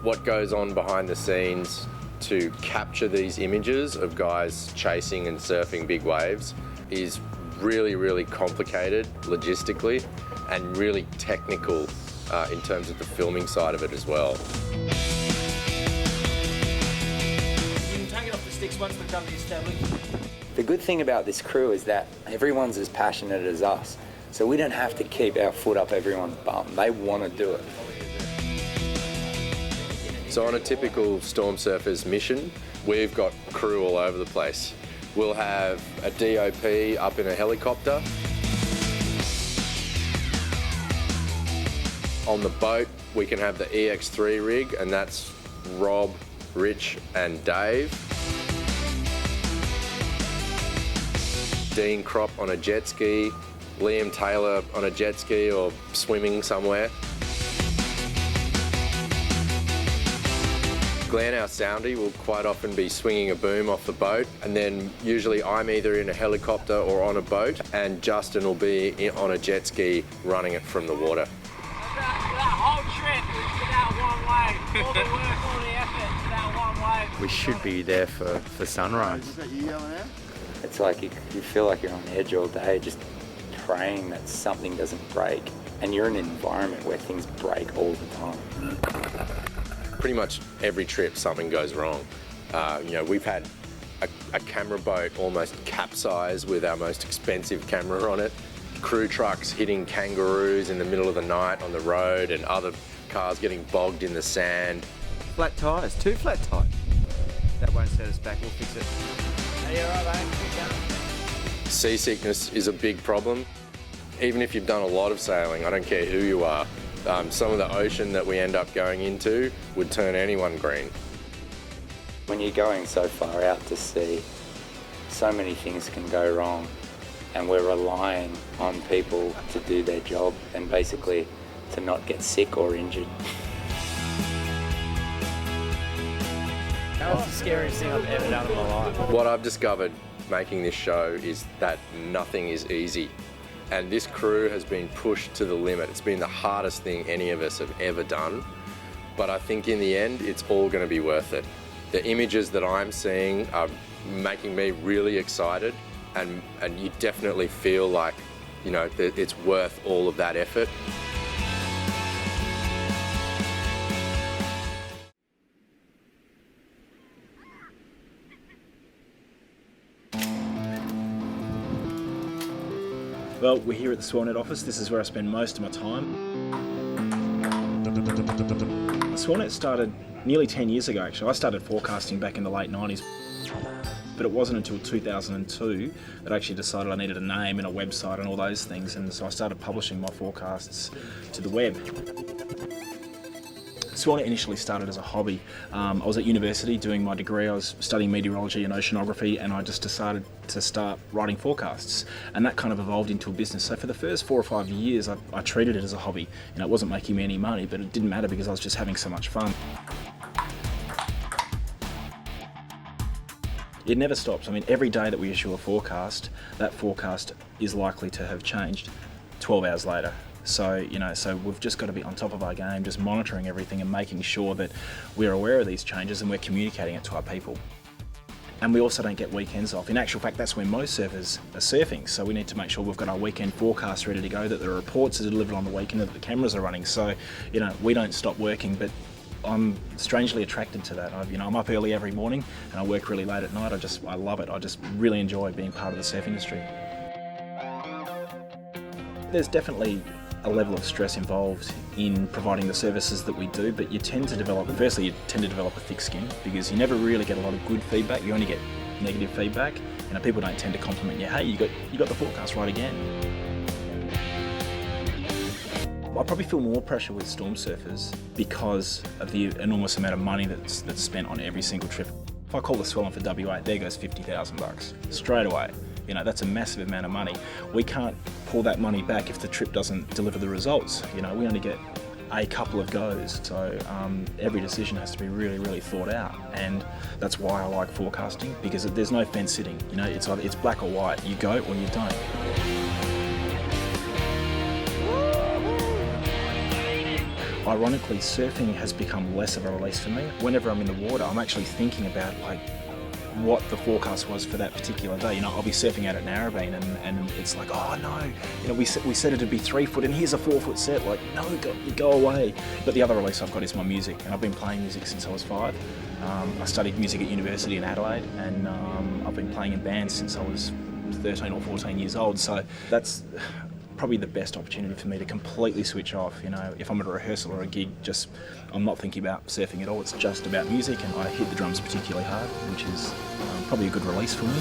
what goes on behind the scenes to capture these images of guys chasing and surfing big waves is really, really complicated logistically and really technical in terms of the filming side of it as well. You can take it off the sticks once we've done the establish. The good thing about this crew is that everyone's as passionate as us, so we don't have to keep our foot up everyone's bum. They want to do it. So on a typical Storm Surfers mission, we've got crew all over the place. We'll have a DOP up in a helicopter. On the boat, we can have the EX3 rig, and that's Rob, Rich, and Dave. Dean Kropp on a jet ski, Liam Taylor on a jet ski or swimming somewhere. Glenn, our soundy, will quite often be swinging a boom off the boat, and then usually I'm either in a helicopter or on a boat, and Justin will be on a jet ski running it from the water. That whole trip is for that one wave. All the work, all the effort for that one wave. We should be there for sunrise. It's like you feel like you're on edge all day, just praying that something doesn't break. And you're in an environment where things break all the time. Pretty much every trip something goes wrong. We've had a camera boat almost capsize with our most expensive camera on it. Crew trucks hitting kangaroos in the middle of the night on the road, and other cars getting bogged in the sand. Flat tyres, 2 flat tyres. That won't set us back, we'll fix it. Are you alright, mate? Keep going. Seasickness is a big problem. Even if you've done a lot of sailing, I don't care who you are, some of the ocean that we end up going into would turn anyone green. When you're going so far out to sea, so many things can go wrong, and we're relying on people to do their job and basically to not get sick or injured. That was the scariest thing I've ever done in my life. What I've discovered making this show is that nothing is easy. And this crew has been pushed to the limit. It's been the hardest thing any of us have ever done. But I think in the end, it's all going to be worth it. The images that I'm seeing are making me really excited, and you definitely feel like, it's worth all of that effort. Well, we're here at the Swellnet office. This is where I spend most of my time. Swellnet started nearly 10 years ago, actually. I started forecasting back in the late 90s. But it wasn't until 2002 that I actually decided I needed a name and a website and all those things, and so I started publishing my forecasts to the web. Swellnet initially started as a hobby. I was at university doing my degree. I was studying meteorology and oceanography, and I just decided to start writing forecasts, and that kind of evolved into a business. So for the first 4 or 5 years, I treated it as a hobby. It wasn't making me any money, but it didn't matter because I was just having so much fun. It never stops. I mean, every day that we issue a forecast, that forecast is likely to have changed 12 hours later. So, so we've just got to be on top of our game, just monitoring everything and making sure that we're aware of these changes and we're communicating it to our people. And we also don't get weekends off. In actual fact, that's when most surfers are surfing. So we need to make sure we've got our weekend forecasts ready to go, that the reports are delivered on the weekend, that the cameras are running. So, we don't stop working, but I'm strangely attracted to that. I'm up early every morning and I work really late at night. I love it. I just really enjoy being part of the surf industry. There's definitely a level of stress involved in providing the services that we do, but you tend to develop a thick skin because you never really get a lot of good feedback. You only get negative feedback. People don't tend to compliment you. Hey, you got the forecast right again. I probably feel more pressure with storm surfers because of the enormous amount of money that's spent on every single trip. If I call the Swellnet for WA, there goes $50,000 straight away. That's a massive amount of money. We can't pull that money back if the trip doesn't deliver the results. We only get a couple of goes, so every decision has to be really, really thought out, and that's why I like forecasting, because there's no fence sitting. It's black or white. You go or you don't. Ironically, surfing has become less of a release for me. Whenever I'm in the water, I'm actually thinking about like what the forecast was for that particular day. You know, I'll be surfing out at Narrabeen and it's like, oh no, you know, we said it'd be 3 foot and here's a 4 foot set. Like, no, go away. But the other release I've got is my music, and I've been playing music since I was 5. I studied music at university in Adelaide, and I've been playing in bands since I was 13 or 14 years old. So that's probably the best opportunity for me to completely switch off. You know, if I'm at a rehearsal or a gig, I'm not thinking about surfing at all. It's just about music, and I hit the drums particularly hard, which is probably a good release for me.